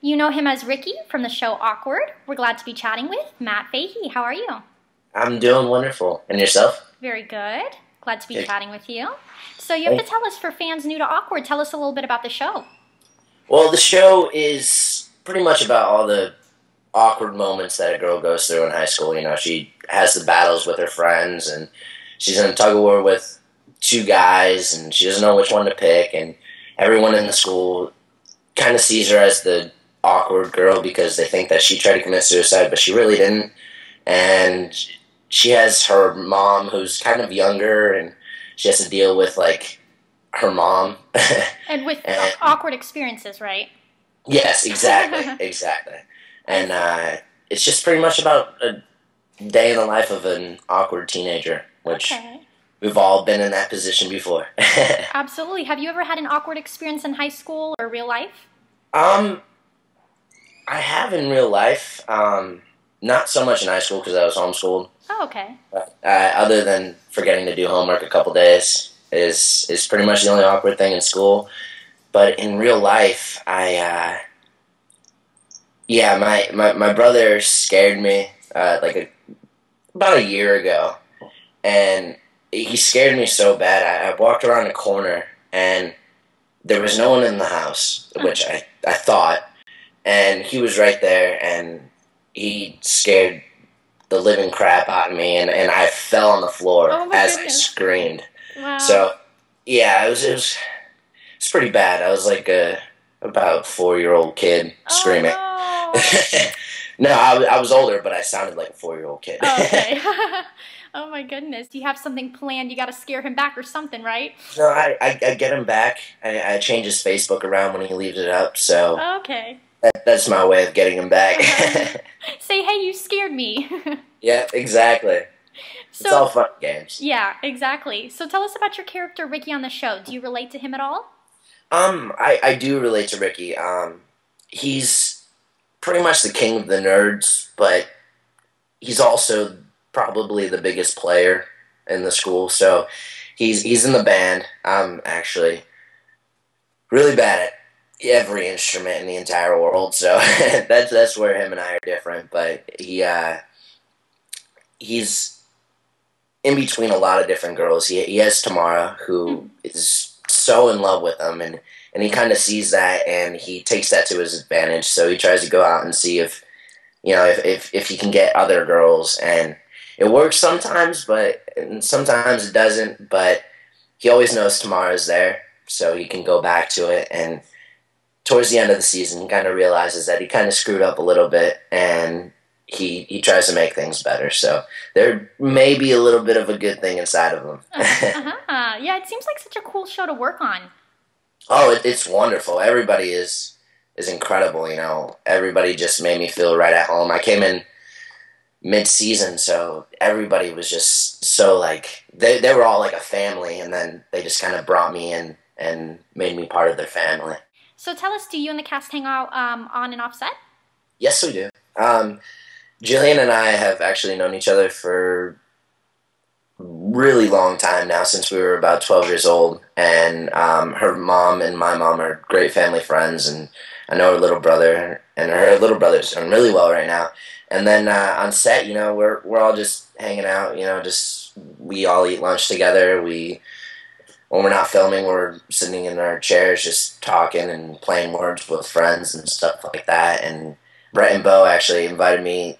You know him as Ricky from the show Awkward. We're glad to be chatting with Matt Fahey. How are you? I'm doing wonderful. And yourself? Very good. Glad to be Good. chatting with you. So you have to tell us, for fans new to Awkward, tell us a little bit about the show. Well, the show is pretty much about all the awkward moments that a girl goes through in high school. You know, she has the battles with her friends, and she's in a tug-of-war with two guys, and she doesn't know which one to pick, and everyone in the school kind of sees her as the awkward girl because they think that she tried to commit suicide, but she really didn't. And she has her mom who's kind of younger, and she has to deal with, like, her mom. And with awkward experiences, right? Yes, exactly, exactly. And it's just pretty much about a day in the life of an awkward teenager, which we've all been in that position before. Absolutely. Have you ever had an awkward experience in high school or real life? I have in real life. Not so much in high school because I was homeschooled. Oh, okay. But, other than forgetting to do homework a couple days is pretty much the only awkward thing in school. But in real life, my brother scared me about a year ago, and he scared me so bad. I walked around a corner and there was no one in the house, which I thought, and he was right there, and he scared the living crap out of me, and I fell on the floor as I screamed. Wow. So, yeah, it was pretty bad. I was like about 4-year-old kid screaming. Oh, no. No, I was older, but I sounded like a 4-year-old kid. Oh, okay. Oh my goodness. Do you have something planned? You got to scare him back or something, right? No, I get him back. I change his Facebook around when he leaves it up, so Okay. that's my way of getting him back. Say, hey, you scared me. Yeah, exactly. So, it's all fun games. Yeah, exactly. So tell us about your character, Ricky, on the show. Do you relate to him at all? I do relate to Ricky. He's pretty much the king of the nerds, but he's also probably the biggest player in the school. So he's in the band. I'm actually really bad at every instrument in the entire world, so that's where him and I are different. But he's in between a lot of different girls. He has Tamara, who is so in love with him, and he kind of sees that, and he takes that to his advantage. So he tries to go out and see if he can get other girls, and it works sometimes, but sometimes it doesn't. But he always knows Tamara's there, so he can go back to it. And towards the end of the season, he kind of realizes that he kind of screwed up a little bit, and he tries to make things better. So there may be a little bit of a good thing inside of him. Yeah, it seems like such a cool show to work on. Oh, it's wonderful. Everybody is incredible, you know. Everybody just made me feel right at home. I came in mid-season, so everybody was just so, like, they were all like a family, and then they just kind of brought me in and made me part of their family. So tell us, do you and the cast hang out on and off set? Yes, we do. Jillian and I have actually known each other for a really long time now, since we were about 12 years old, and her mom and my mom are great family friends, and I know her little brother, and her little brother's doing really well right now. And then on set, you know, we're all just hanging out, you know, we all eat lunch together. When we're not filming, we're sitting in our chairs just talking and playing words with friends and stuff like that. And Brett and Bo actually invited me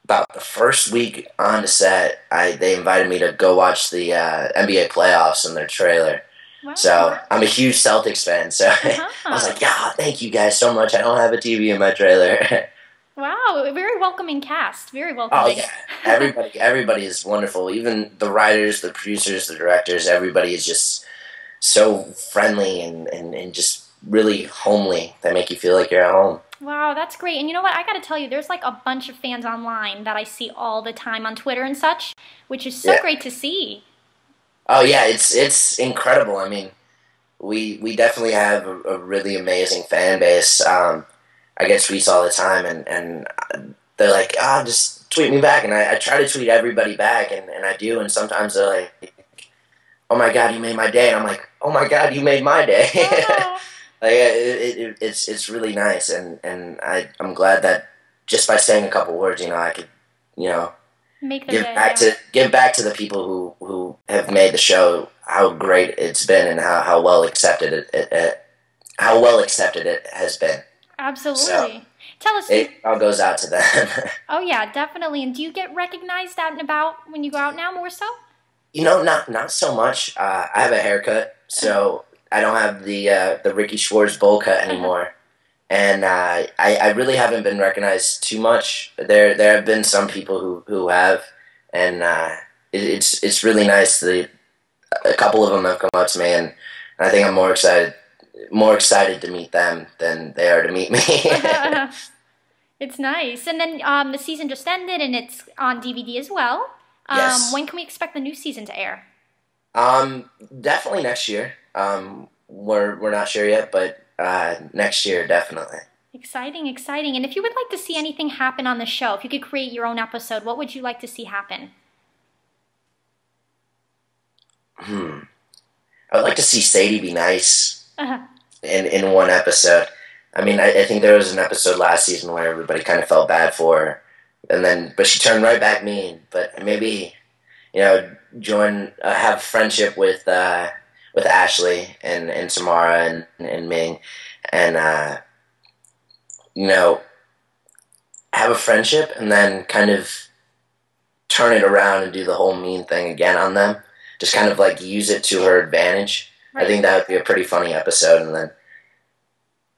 about the first week on the set. They invited me to go watch the NBA playoffs in their trailer. Wow. So I'm a huge Celtics fan. So I was like, yeah, thank you guys so much. I don't have a TV in my trailer. Wow, a very welcoming cast. Very welcoming. Oh, yeah. Everybody is wonderful. Even the writers, the producers, the directors, everybody is just so friendly and just really homely. They make you feel like you're at home. Wow, that's great. And you know what? I got to tell you, there's like a bunch of fans online that I see all the time on Twitter and such, which is so great to see. Oh, yeah, it's incredible. I mean, we definitely have a really amazing fan base. I get tweets all the time, and they're like, just tweet me back. And I try to tweet everybody back, and I do. And sometimes they're like, oh, my God, you made my day. And I'm like, oh, my God, you made my day. Like it's really nice, and I'm glad that just by saying a couple words, I could, you know, Make their day, yeah. give back to the people who have made the show how great it's been and how well accepted how well accepted it has been. So Absolutely. Tell us, it all goes out to them. oh yeah, definitely. And do you get recognized out and about when you go out now more so? Not so much. I have a haircut, so I don't have the Ricky Schwartz bowl cut anymore. And I really haven't been recognized too much. There have been some people who have, and it's really nice. A couple of them have come up to me, and I think I'm more excited to meet them than they are to meet me. It's nice. And then the season just ended, and it's on DVD as well. Yes. When can we expect the new season to air? Definitely next year. We're not sure yet, but next year definitely. Exciting, exciting. And if you would like to see anything happen on the show, if you could create your own episode, what would you like to see happen? I would like to see Sadie be nice Uh-huh. in one episode. I mean, I think there was an episode last season where everybody kind of felt bad for her, but she turned right back mean. But maybe, have friendship with Ashley and Samara and Ming, and have a friendship and then kind of turn it around and do the whole mean thing again on them. Just kind of like use it to her advantage. Right. I think that would be a pretty funny episode, and then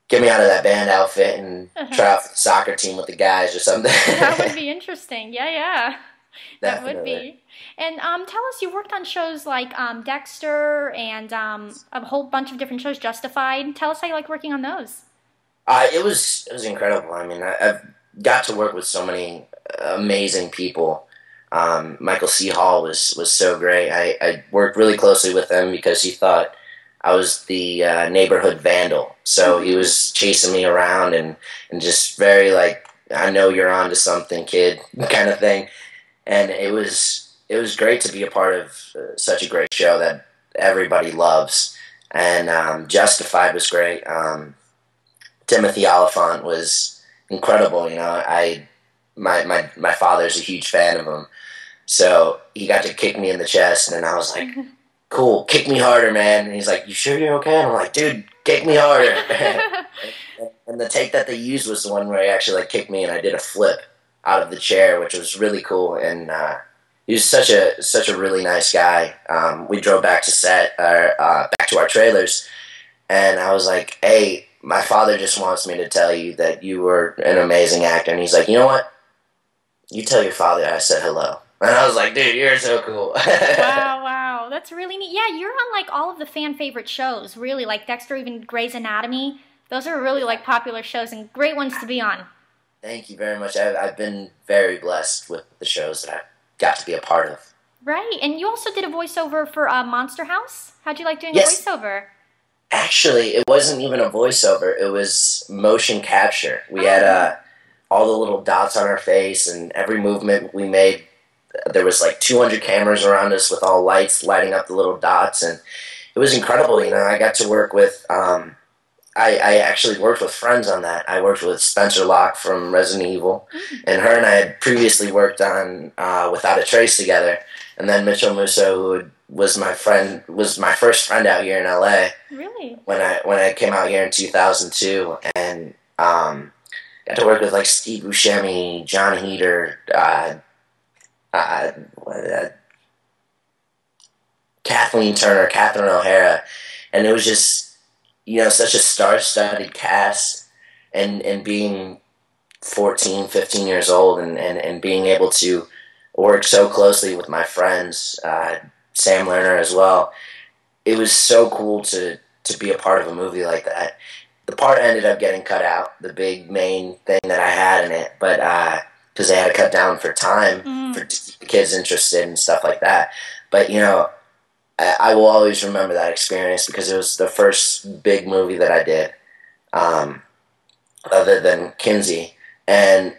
get me out of that band outfit and try out for the soccer team with the guys or something. That would be interesting. Yeah. That Definitely. would be. And tell us, you worked on shows like Dexter and a whole bunch of different shows, Justified. Tell us how you like working on those. It was incredible. I mean, I've got to work with so many amazing people. Michael C. Hall was so great. I worked really closely with him because he thought I was the neighborhood vandal. So he was chasing me around and just very like, I know you're on to something, kid, kind of thing. And it was great to be a part of such a great show that everybody loves. And Justified was great. Timothy Oliphant was incredible. My father's a huge fan of him. So he got to kick me in the chest, and I was like, cool, kick me harder, man. And he's like, you sure you're okay? And I'm like, dude, kick me harder. And the take that they used was the one where he actually like kicked me, and I did a flip out of the chair, which was really cool. And he was such a really nice guy. We drove back to back to our trailers, and I was like, hey, my father just wants me to tell you that you were an amazing actor. And he's like, you know what? You tell your father I said hello. And I was like, dude, you're so cool. Wow. That's really neat. Yeah, you're on like all of the fan favorite shows, really, like Dexter, even Grey's Anatomy. Those are really like popular shows and great ones to be on. Thank you very much. I've been very blessed with the shows that I've got to be a part of. Right. And you also did a voiceover for Monster House. How'd you like doing a voiceover? Actually, it wasn't even a voiceover. It was motion capture. We had all the little dots on our face, and every movement we made, there was like 200 cameras around us with all lights lighting up the little dots, and it was incredible. I got to work with, I actually worked with friends on that. I worked with Spencer Locke from Resident Evil, and her and I had previously worked on Without a Trace together, and then Mitchell Musso, who was my first friend out here in LA. Really? When I came out here in 2002, and got to work with like Steve Buscemi, John Heder, Kathleen Turner, Catherine O'Hara, and it was just such a star-studded cast, and being 14, 15 years old, and being able to work so closely with my friends, Sam Lerner as well. It was so cool to be a part of a movie like that. The part ended up getting cut out, the big main thing that I had in it, but because they had to cut down for time to keep the kids interested and stuff like that. But I will always remember that experience because it was the first big movie that I did, other than Kinsey, and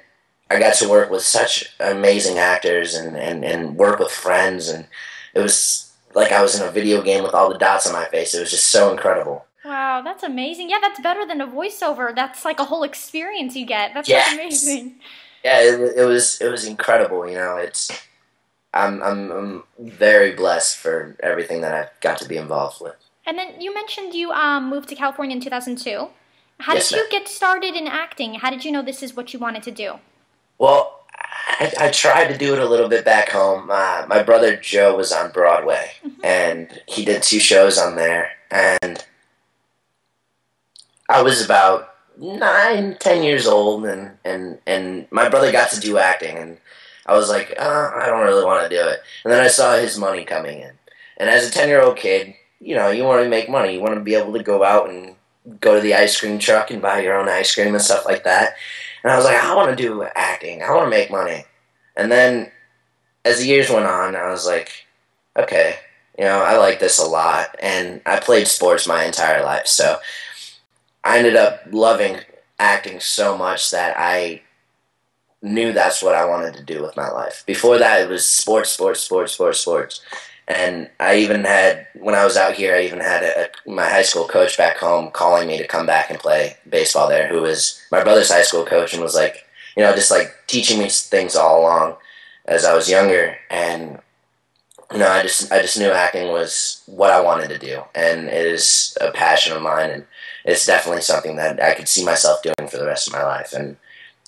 I got to work with such amazing actors and work with friends, and it was like I was in a video game with all the dots on my face. It was just so incredible. Wow, that's amazing. Yeah, that's better than a voiceover. That's like a whole experience you get. That's like Yes. amazing. Yeah, it was incredible. I'm very blessed for everything that I've got to be involved with. And then you mentioned you moved to California in 2002. How did Yes, ma'am. you get started in acting? How did you know this is what you wanted to do? Well, I tried to do it a little bit back home. My brother Joe was on Broadway, and he did 2 shows on there. And I was about 9, 10 years old, and my brother got to do acting, and I was like, I don't really want to do it. And then I saw his money coming in, and as a 10-year-old kid, you want to make money. You want to be able to go out and go to the ice cream truck and buy your own ice cream and stuff like that. And I was like, I want to do acting. I want to make money. And then as the years went on, I was like, okay, I like this a lot. And I played sports my entire life. So I ended up loving acting so much that I knew that's what I wanted to do with my life. Before that, it was sports, sports, sports, sports, sports. And I even had, when I was out here, I even had my high school coach back home calling me to come back and play baseball there, who was my brother's high school coach, and was like, just like teaching me things all along as I was younger. And, I just knew acting was what I wanted to do. And it is a passion of mine, and it's definitely something that I could see myself doing for the rest of my life. And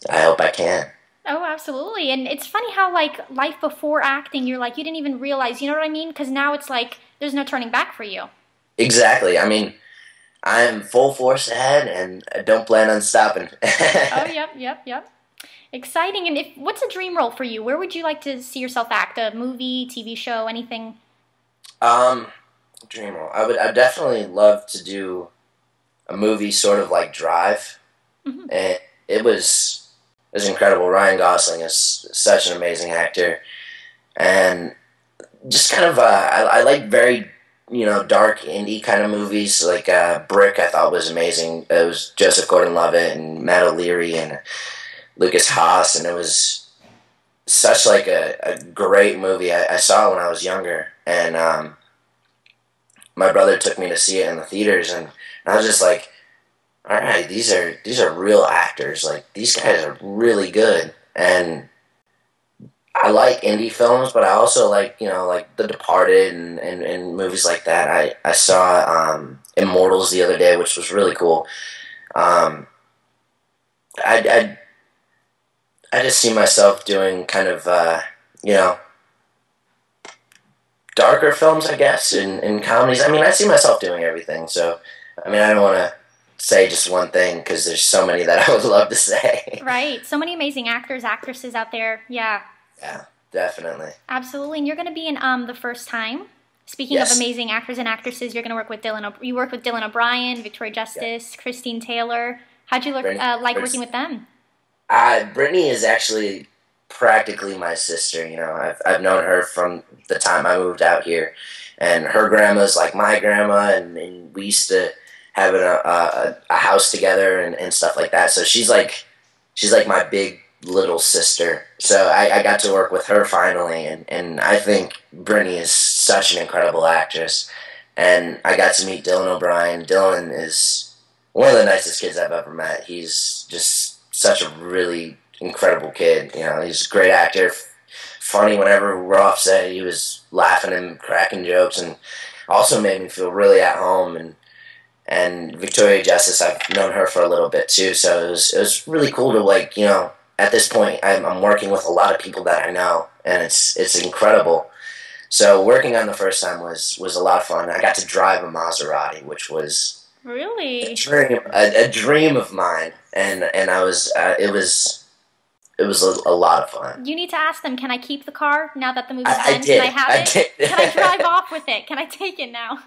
I hope I can. Oh, absolutely. And it's funny how, like, life before acting, you're like, you didn't even realize, you know what I mean? Because now it's like, there's no turning back for you. Exactly. I mean, I am full force ahead, and I don't plan on stopping. Oh, yep. Exciting. And what's a dream role for you? Where would you like to see yourself act? A movie, TV show, anything? Dream role. I'd definitely love to do a movie sort of like Drive. Mm-hmm. And it was incredible. Ryan Gosling is such an amazing actor. And just kind of, I like very, dark indie kind of movies. Like Brick, I thought was amazing. It was Joseph Gordon-Levitt and Matt O'Leary and Lucas Haas, and it was such like a great movie. I saw it when I was younger, and my brother took me to see it in the theaters, and I was just like, all right, these are real actors. Like, these guys are really good. And I like indie films, but I also like, like The Departed and movies like that. I saw Immortals the other day, which was really cool. I just see myself doing kind of, darker films, I guess, and comedies. I mean, I see myself doing everything. So, I mean, I don't want to say just one thing because there's so many that I would love to say. Right. So many amazing actors, actresses out there. Yeah. Yeah, definitely. Absolutely. And you're going to be in The First Time. Speaking Yes. of amazing actors and actresses, you're going to work with you worked with Dylan O'Brien, Victoria Justice, Christine Taylor. How'd you like working with them? Brittany is actually practically my sister. I've known her from the time I moved out here, and her grandma's like my grandma, and we used to have a house together and stuff like that. So she's like my big little sister. So I got to work with her finally, and I think Brittany is such an incredible actress. And I got to meet Dylan O'Brien. Dylan is one of the nicest kids I've ever met. He's just such a really incredible kid. He's a great actor, funny whenever we're off set. He was laughing and cracking jokes, and also made me feel really at home. And Victoria Justice, I've known her for a little bit too, so it was really cool to at this point I'm working with a lot of people that I know, and it's incredible. So working on The First Time was a lot of fun. I got to drive a Maserati, which was really a dream of mine, and I was it was a lot of fun. You need to ask them, can I keep the car now that the movie's I done? did. Can I have it? Did. Can I drive off with it? Can I take it now?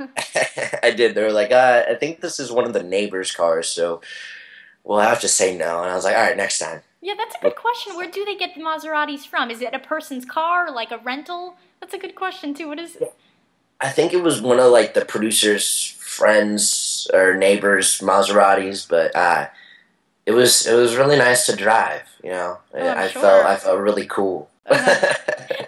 I did. They were like, I think this is one of the neighbors' cars, so we'll have to say no. And I was like, all right, next time. Yeah, that's a good question. Where do they get the Maseratis from? Is it a person's car, like a rental? That's a good question, too. What is it? I think it was one of, the producer's friends or neighbors' Maseratis, but it was really nice to drive, I felt really cool. Yeah,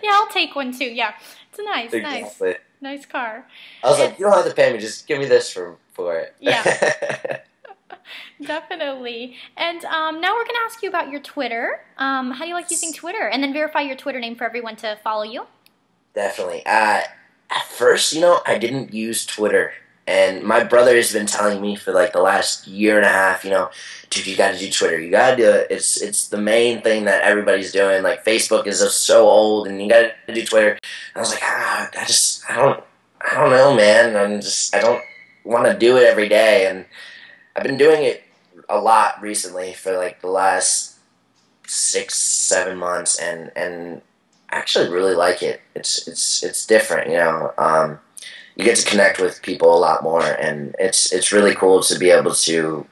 I'll take one, too. Yeah, it's nice, exactly. nice car. I was like, you don't have to pay me, just give me this for for it. Yeah. Definitely. And now we're going to ask you about your Twitter. How do you like using Twitter? And then verify your Twitter name for everyone to follow you. Definitely. At first, I didn't use Twitter. And my brother has been telling me for like the last year and a half, dude, you got to do Twitter. You got to do it. It's the main thing that everybody's doing. Like Facebook is just so old, and you got to do Twitter. And I was like, I don't know, man. I don't want to do it every day. And I've been doing it a lot recently for like the last 6-7 months, and I actually really like it. It's different, you get to connect with people a lot more, and it's really cool to be able to,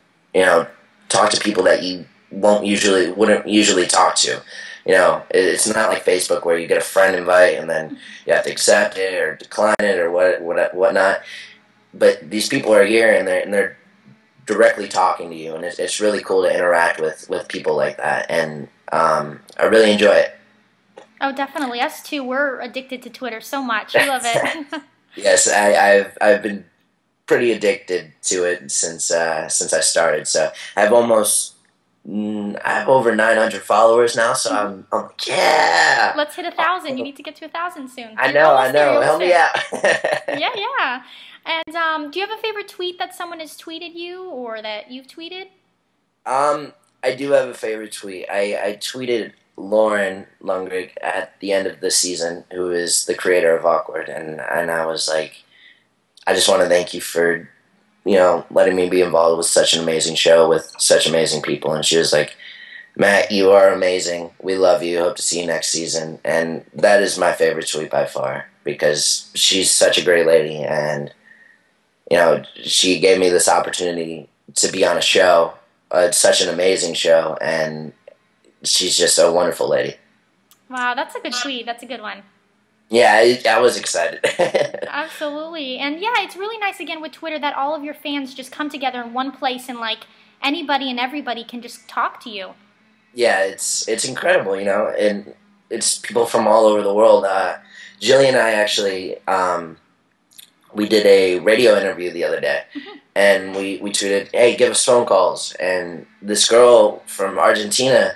talk to people that you wouldn't usually talk to. It's not like Facebook where you get a friend invite and then you have to accept it or decline it or whatnot. But these people are here and they're directly talking to you, and it's really cool to interact with people like that, and I really enjoy it. Oh, definitely. Us too. We're addicted to Twitter so much. We love it. Yes, I've been pretty addicted to it since I started. So I have over 900 followers now. So I'm like, yeah. Let's hit 1,000. You need to get to 1,000 soon. I know. Help me out. Yeah. And do you have a favorite tweet that someone has tweeted you or that you've tweeted? I do have a favorite tweet. I tweeted Lauren Lundgren at the end of the season, who is the creator of Awkward, and I was like, I just want to thank you for, letting me be involved with such an amazing show with such amazing people. And she was like, Matt, you are amazing. We love you. Hope to see you next season. And that is my favorite tweet by far, because she's such a great lady, and she gave me this opportunity to be on a show, such an amazing show, and she's just a wonderful lady. Wow, that's a good tweet. That's a good one. Yeah, I was excited. Absolutely. And yeah, it's really nice again with Twitter that all of your fans just come together in one place, and like anybody and everybody can just talk to you. Yeah, it's incredible, and it's people from all over the world. Jillian and I actually, we did a radio interview the other day, and we tweeted, hey, give us phone calls. And this girl from Argentina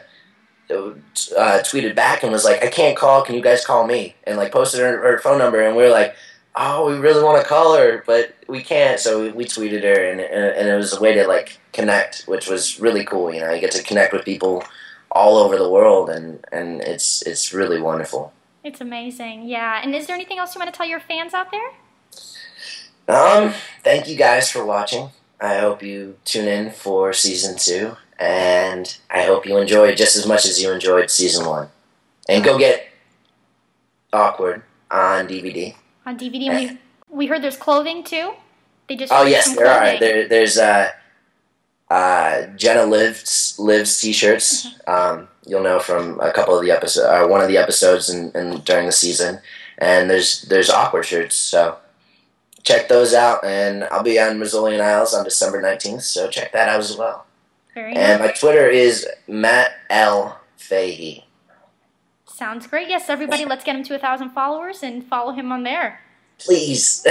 tweeted back and was like, I can't call, can you guys call me? And like posted her phone number, and we were like, oh, we really want to call her, but we can't. So we tweeted her, and it was a way to like connect, which was really cool. You get to connect with people all over the world, and it's really wonderful. It's amazing, yeah. And is there anything else you want to tell your fans out there? Thank you guys for watching. I hope you tune in for season 2, and I hope you enjoy just as much as you enjoyed season 1. And go get Awkward on DVD. On DVD, we heard there's clothing too. They just yes, there are. There's Jenna Lives t-shirts. You'll know from a couple of the episodes, one of the episodes and during the season. And there's Awkward shirts. So check those out, and I'll be on Mazzolian Isles on December 19th. So check that out as well. Very and nice. My Twitter is Matt L. Fahey. Sounds great. Yes, everybody, let's get him to 1,000 followers and follow him on there. Please.